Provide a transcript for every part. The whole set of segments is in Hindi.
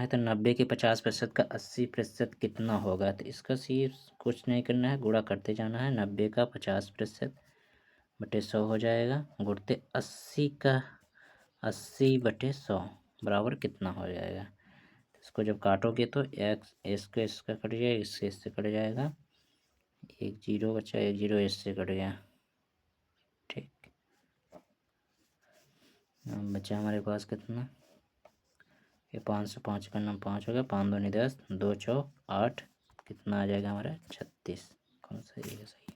है तो 90 के 50% का 80% कितना होगा। तो इसका सिर्फ कुछ नहीं करना है, गुणा करते जाना है। 90 का 50% बटे 100 हो जाएगा, गुणते 80 का 80 बटे 100 बराबर कितना हो जाएगा। इसको जब काटोगे तो एक्स इसका इसका कट जाएगा, इससे इससे कट जाएगा, एक जीरो बचा, एक जीरो इससे कट गया। ठीक, बचा हमारे पास कितना, ये 5 से 5 का नाम 5 हो गया, 5 दूनी 10, 2 चौक 8, कितना आ जाएगा हमारा 36। कौन सा ये सही।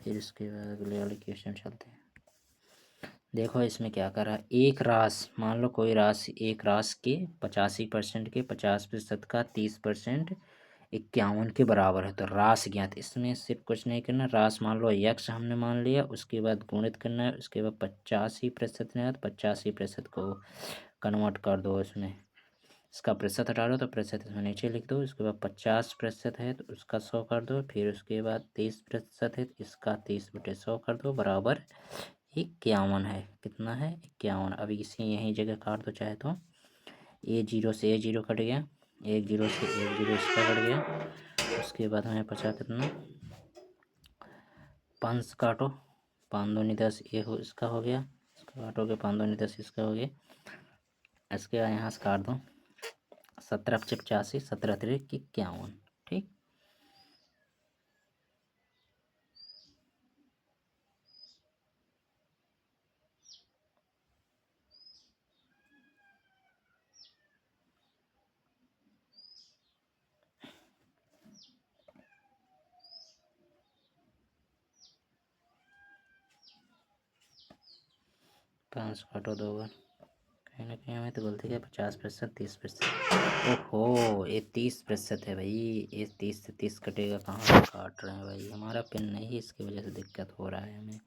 फिर इसके बाद अगले वाले क्वेश्चन चलते हैं। देखो इसमें क्या करा, एक राशि, मान लो कोई राशि, एक राशि के 85% के 50% का 30% 51 के बराबर है। तो राशि ज्ञात, इसमें सिर्फ कुछ नहीं करना, राशि मान लो यक्स हमने मान लिया, उसके बाद गुणित करना है, उसके बाद 85% है तो 85% को कन्वर्ट कर दो इसमें, इसका प्रतिशत हटा दो तो प्रतिशत इसमें नीचे लिख दो। उसके बाद 50% है तो उसका 100 कर दो, फिर उसके बाद 30% है तो इसका 30 बटे 100 कर दो, बराबर 51 है। कितना है 51। अब इसी यही जगह काट दो चाहे तो, ए जीरो से ए जीरो कट गया, एक जीरो से एक जीरो इसका कट गया। उसके बाद हमें बचा कितना, 5 काटो, 5 दूनी 10, ये हो इसका हो गया, इसका काटोगे 5 दूनी 10 इसका हो गया। इसके बाद यहाँ से काट दो, 17 पचे 85, 17 तिरिक 51। ठीक, पाँच काटो दो बार, कहीं ना कहीं हमें तो गलती है, 50%, 30%। ओहो, ये 30% है भाई, ये 30 से 30 कटेगा, कहाँ से काट रहे हैं भाई, हमारा पेन नहीं, इसकी वजह से दिक्कत हो रहा है हमें,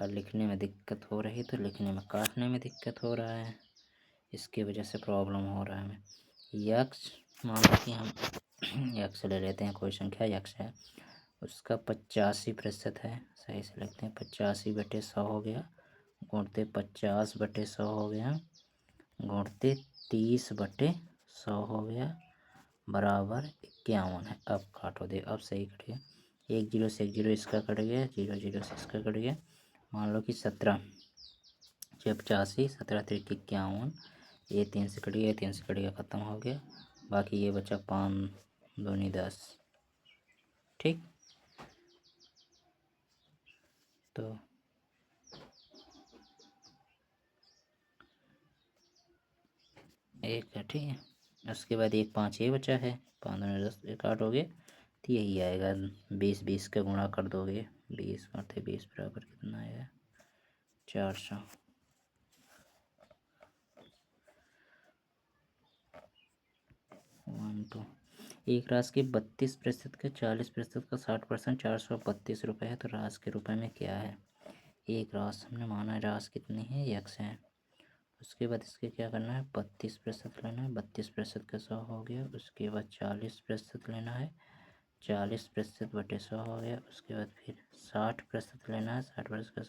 लिखने में दिक्कत हो रही तो लिखने में, काटने में दिक्कत हो रहा है, इसकी वजह से प्रॉब्लम हो रहा है हमें। यक्स, मान लो कि हम यक्स ले लेते हैं, कोई संख्या यक्स है, उसका 85% है, सही से लिखते हैं, 85 बटे 100 हो गया, गुणते 50 बटे 100 हो गया, गुणते 30 बटे 100 हो गया, बराबर 51 है। अब काटो दे, अब सही कट गया, एक जीरो से एक जीरो इसका कट गया, जीरो जीरो से इसका कट गया। मान लो कि 17 छः 85, 17 तिरिक 51, ये 3 से कट गया, 3 से कट गया, ख़त्म हो गया, बाकी ये बचा 5 दूनी 10। ठीक, तो एक है, ठीक है। उसके बाद एक 5 ये बचा है, 5 दूनी 10, ये काटोगे तो यही आएगा, 20 20 का गुणा कर दोगे, 20 करते 20 बराबर कितना आएगा 400। 1 2, एक राशि के 32% का 40% का 60%, 432 रुपये है। तो राशि के रुपए में क्या है, एक राशि हमने माना है, राशि कितनी है, यक्स है। उसके बाद इसके क्या करना है, 32% लेना है, 32% का 100 हो गया। उसके बाद 40% लेना है, 40% बटे 100 हो गया। उसके बाद फिर 60% लेना है, 60% का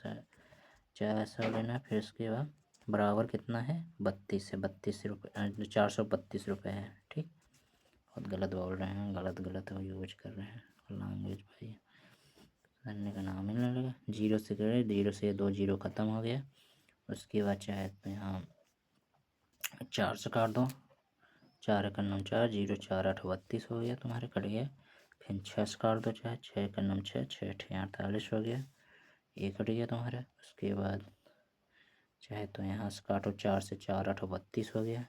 400 लेना है। फिर उसके बाद बराबर कितना है, 32 है, 32 रुपये, 432 रुपये है। ठीक, बहुत गलत बोल रहे हैं, गलत गलत यूज कर रहे हैं लैंग्वेज भाई, करने का नाम ही नहीं लगा। जीरो से करे, जीरो से 2 जीरो ख़त्म हो गया। उसके बाद चाहे तो यहाँ 4 से काट दो, 4 एक नम 4, जीरो 4 8 32 हो गया तुम्हारे, कट गया। फिर 6 से काट दो, चाहे 6 एक नम 6, 6 8 48 हो गया, ये कट गया तुम्हारा। उसके बाद चाहे तो यहाँ से काटो, 4 से 4 8 32 हो गया।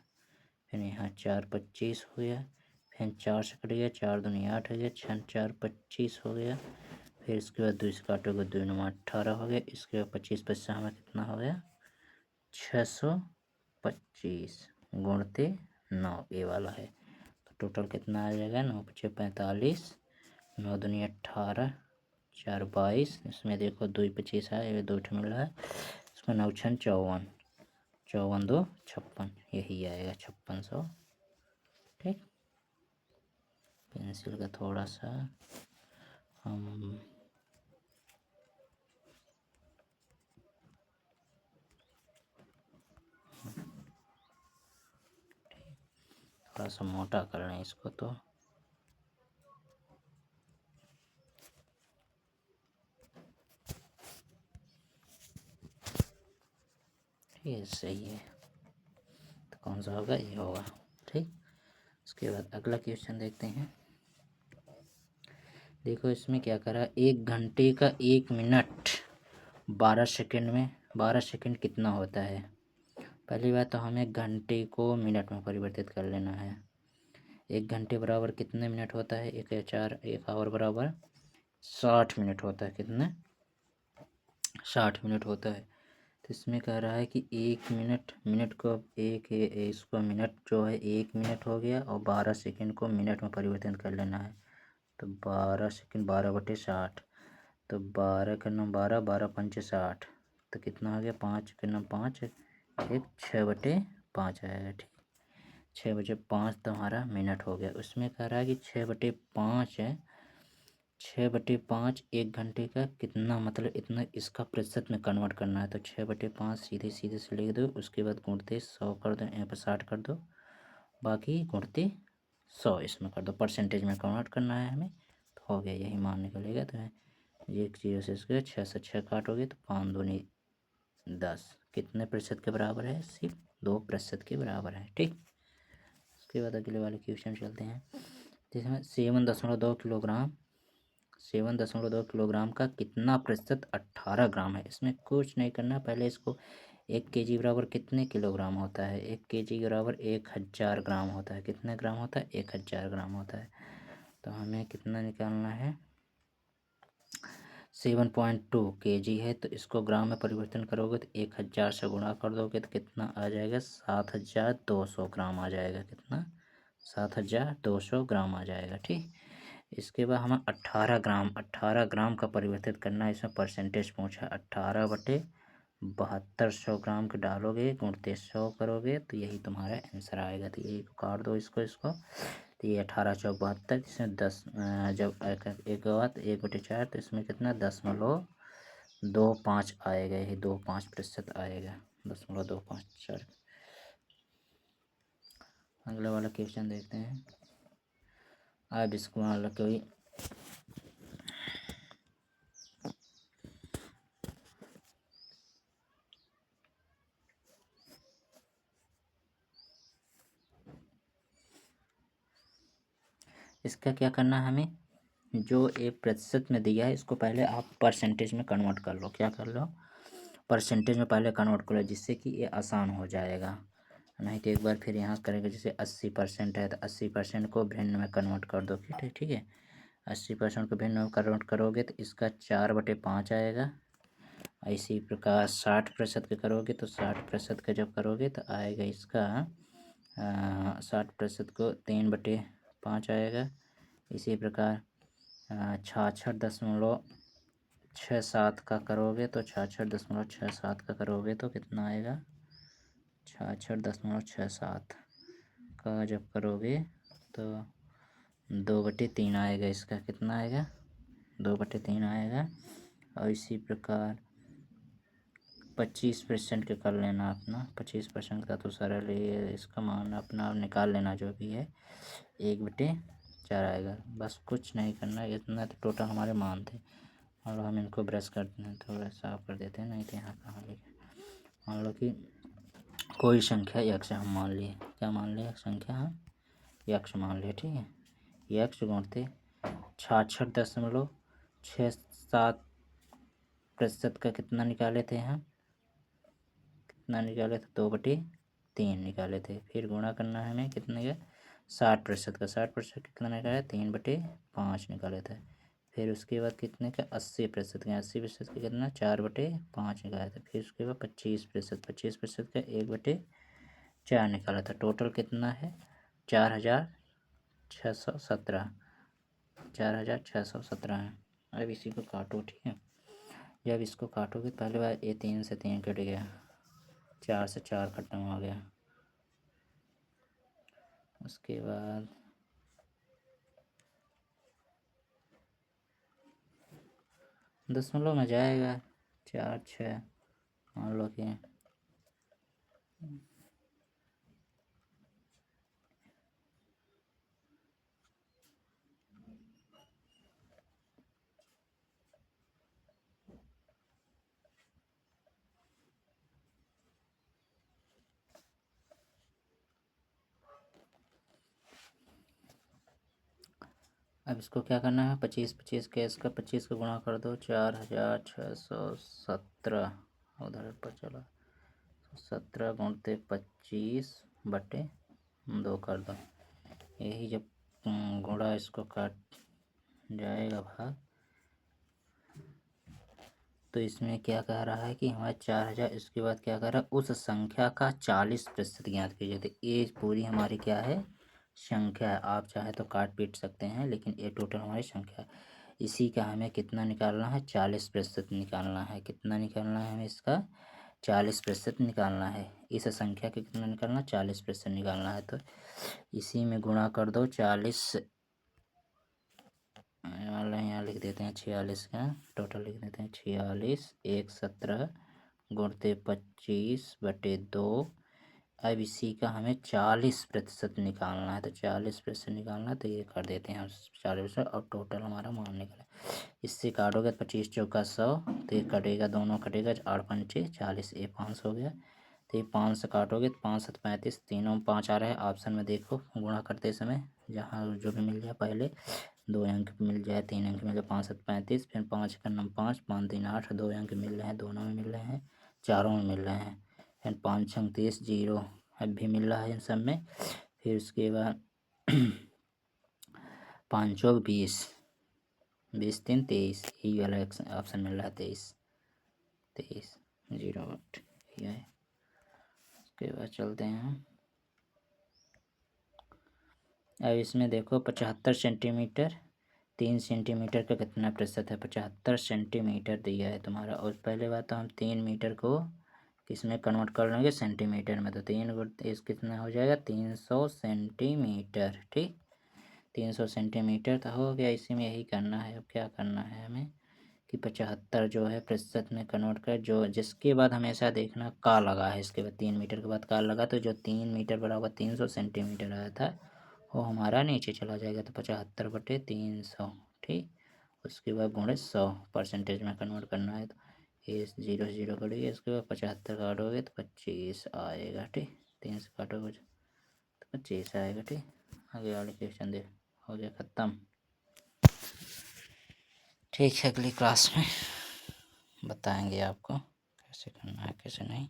फिर यहाँ 4 25 हो गया, फिर 4 से कट गया, 4 दूनी 8 हो गया, 6 4 25 हो गया। फिर इसके बाद 2 से काटोगे, 2 9 18 हो गया। इसके बाद 25 बच्चा हमें कितना हो गया, 625 गुणते 9, ये वाला है। तो टोटल कितना आ जाएगा, 9 पचे 45, 9 दूनी 18, 4 22, इसमें देखो 2 25 है, ये 2 मिल रहा है, इसमें 9 6 54, 54 2 56, यही आएगा 5600। ठीक, पेंसिल का थोड़ा सा हम थोड़ा सा मोटा कर लें इसको तो ये सही है। तो कौन सा होगा? ये होगा। ठीक। उसके बाद अगला क्वेश्चन देखते हैं। देखो इसमें क्या करा, 1 घंटे का 1 मिनट 12 सेकंड में 12 सेकंड कितना होता है। पहली बात तो हमें घंटे को मिनट में परिवर्तित कर लेना है। 1 घंटे बराबर कितने मिनट होता है? 1 या 4, 1 आवर बराबर 60 मिनट होता है। कितने? 60 मिनट होता है। तो इसमें कह रहा है कि 1 मिनट, मिनट को अब इसको मिनट जो है 1 मिनट हो गया और 12 सेकंड को मिनट में परिवर्तन कर लेना है। तो 12 सेकंड 12/60, तो 12 12 पंचे 60, तो कितना हो गया? 5 5, एक 6/5 आएगा। ठीक, 6/5 तुम्हारा मिनट हो गया। उसमें कह रहा है कि 6/5 है, 6/5 1 घंटे का कितना, मतलब इतना, इसका प्रतिशत में कन्वर्ट करना है। तो 6/5 सीधे सीधे से लिख दो, उसके बाद गुणते 100 कर दो, यहाँ पर 60 कर दो, बाकी गुणते 100 इसमें कर दो, परसेंटेज में कन्वर्ट करना है हमें। तो हो गया, यही मान निकलेगा। तो ये 1 0 से इसके 6 से 6 काटोगे तो 5 दूनी 10, कितने प्रतिशत के बराबर है? सिर्फ 2% के बराबर है। ठीक। उसके बाद अगले वाले क्वेश्चन चलते हैं, जिसमें 7.2 किलोग्राम का कितना प्रतिशत 18 ग्राम है। इसमें कुछ नहीं करना, पहले इसको 1 kg बराबर कितने किलोग्राम होता है? 1 kg बराबर 1000 ग्राम होता है। कितने ग्राम होता है? 1000 ग्राम होता है। तो हमें कितना निकालना है? 7.2 kg है, तो इसको ग्राम में परिवर्तन करोगे तो 1000 से गुणा कर दोगे तो कितना आ जाएगा? 7200 ग्राम आ जाएगा। कितना? 7200 ग्राम आ जाएगा। ठीक। इसके बाद हमें 18 ग्राम का परिवर्तित करना है। इसमें परसेंटेज पूछा, 18/7200 ग्राम के डालोगे, गुणते 100 करोगे तो यही तुम्हारा आंसर आएगा। तो यही काट दो इसको। तो ये 18×4 = 72, इसमें 10 जब एक बात 1/4, तो इसमें कितना? 0.25 आएगा। यही 25% आएगा, 0.25। अगला वाला क्वेश्चन देखते हैं। अब इसको मान लो कोई इसका क्या करना है हमें, जो एक प्रतिशत में दिया है इसको पहले आप परसेंटेज में कन्वर्ट कर लो। क्या कर लो? परसेंटेज में पहले कन्वर्ट कर लो, जिससे कि ये आसान हो जाएगा। नहीं तो एक बार फिर यहाँ करेंगे, जैसे 80% है तो 80% को भिन्न में कन्वर्ट कर दो। ठीक है, 80% को भिन्न में कन्वर्ट करोगे तो इसका 4/5 आएगा। इसी प्रकार 60% का करोगे तो 60% का जब करोगे तो आएगा इसका 60% को 3/5 आएगा। इसी प्रकार 66.67 का करोगे तो 66.67 का करोगे तो कितना आएगा? 66.67 का जब करोगे तो 2/3 आएगा। इसका कितना आएगा? 2/3 आएगा। और इसी प्रकार 25% का कर लेना अपना, 25% का तो सरल है, इसका मान अपना निकाल लेना जो भी है, 1/4 आएगा। बस कुछ नहीं करना, इतना तो टोटल हमारे मान थे। और हम इनको ब्रश करते हैं, थोड़ा साफ कर देते हैं, नहीं तो यहाँ कहाँ लिखे। मान लो कि कोई संख्या यक्ष हम मान लिए, क्या मान लिया? संख्या हम यक्ष मान लिया। ठीक है, यक्ष गुणते 66.67% का कितना निकाले थे हम? कितना निकाले थे? 2/3 निकाले थे। फिर गुणा करना है हमें कितने का? 60% का। 60% कितना निकाले? 3/5 निकाले थे। फिर उसके बाद कितने का? 80% का। 80% का कितना? 4/5 निकाला था। फिर उसके बाद 25%, 25% का 1/4 निकाला था। टोटल कितना है? 4617, 4617 है। अब इसी को काटो। ठीक है, जब इसको काटोगे पहले बार ये 3 से 3 कट गया, 4 से 4 खत्म हो गया। उसके बाद दशमलव में जाएगा, 4 6 मान लो कि 1 अब इसको क्या करना है, 25 के इसका 25 का गुणा कर दो, 4617 उधर पर चला, 17 गुणते 25/2 कर दो। यही जब गुणा इसको काट जाएगा भाग, तो इसमें क्या कह रहा है कि हमारे 4000, इसके बाद क्या कह रहा है, उस संख्या का 40% ज्ञात कीजिए। तो ये पूरी हमारी क्या है, संख्या है। आप चाहे तो काट पीट सकते हैं, लेकिन ये टोटल हमारी संख्या है। इसी का हमें कितना निकालना है, 40% निकालना है। कितना निकालना है हमें इसका, 40% निकालना है। इस संख्या का कितना निकालना, 40% निकालना है। तो इसी में गुणा कर दो 40 वाला यहाँ लिख देते हैं 46 का टोटल लिख देते हैं 46, 117 गुणते 25/2। अब इसी का हमें 40% निकालना है। तो 40% निकालना है, तो ये कर देते हैं हम 40%। और टोटल हमारा मान निकला, इससे काटोगे 25 चौका 100, तो ये कटेगा, दोनों कटेगा, 8 पंचे 40, ये 5 हो गया। तो ये 5 से काटोगे तो 5 7 35, तीनों में 5 आ रहा है। ऑप्शन में देखो गुणा करते समय जहाँ जो भी मिल जाए, पहले 2 अंक मिल जाए, 3 अंक मिल जाए, 5 7 35, फिर 5 का नम 5, 5 3 8, 2 अंक मिल रहे हैं, दोनों में मिल रहे हैं, चारों में मिल रहे हैं। फिर 5 6 30, 0 अब भी मिल रहा है इन सब में। फिर उसके बाद 5 चौक 20, 20 3 23, यही वाला ऑप्शन मिल रहा है 23, 0 ये है। उसके बाद चलते हैं हम, अब इसमें देखो 75 सेंटीमीटर 3 सेंटीमीटर का कितना प्रतिशत है, 75 सेंटीमीटर दिया है तुम्हारा। और पहले बात तो हम 3 मीटर को किसमें कन्वर्ट कर लेंगे, सेंटीमीटर में। तो 3 गुणा इस कितना हो जाएगा, 300 सेंटीमीटर। ठीक, 300 सेंटीमीटर तो हो गया। इसी में यही करना है। अब क्या करना है हमें कि 75 जो है प्रतिशत में कन्वर्ट कर, जो जिसके बाद हमेशा देखना का लगा है, इसके बाद 3 मीटर के बाद का लगा, तो जो 3 मीटर बराबर 300 सेंटीमीटर आया था वो हमारा नीचे चला जाएगा। तो 75/300। ठीक, उसके बाद गुणे 100 परसेंटेज में कन्वर्ट करना है। तो ये 0 से 0 कटेगी, इसके बाद 75 काटोगे तो 25 आएगा। ठीक, 3 से काटोगे तो 25 आएगा। ठीक, आगे वाले क्वेश्चन देख, हो गया ख़त्म। ठीक है, अगली क्लास में बताएंगे आपको कैसे करना है कैसे नहीं।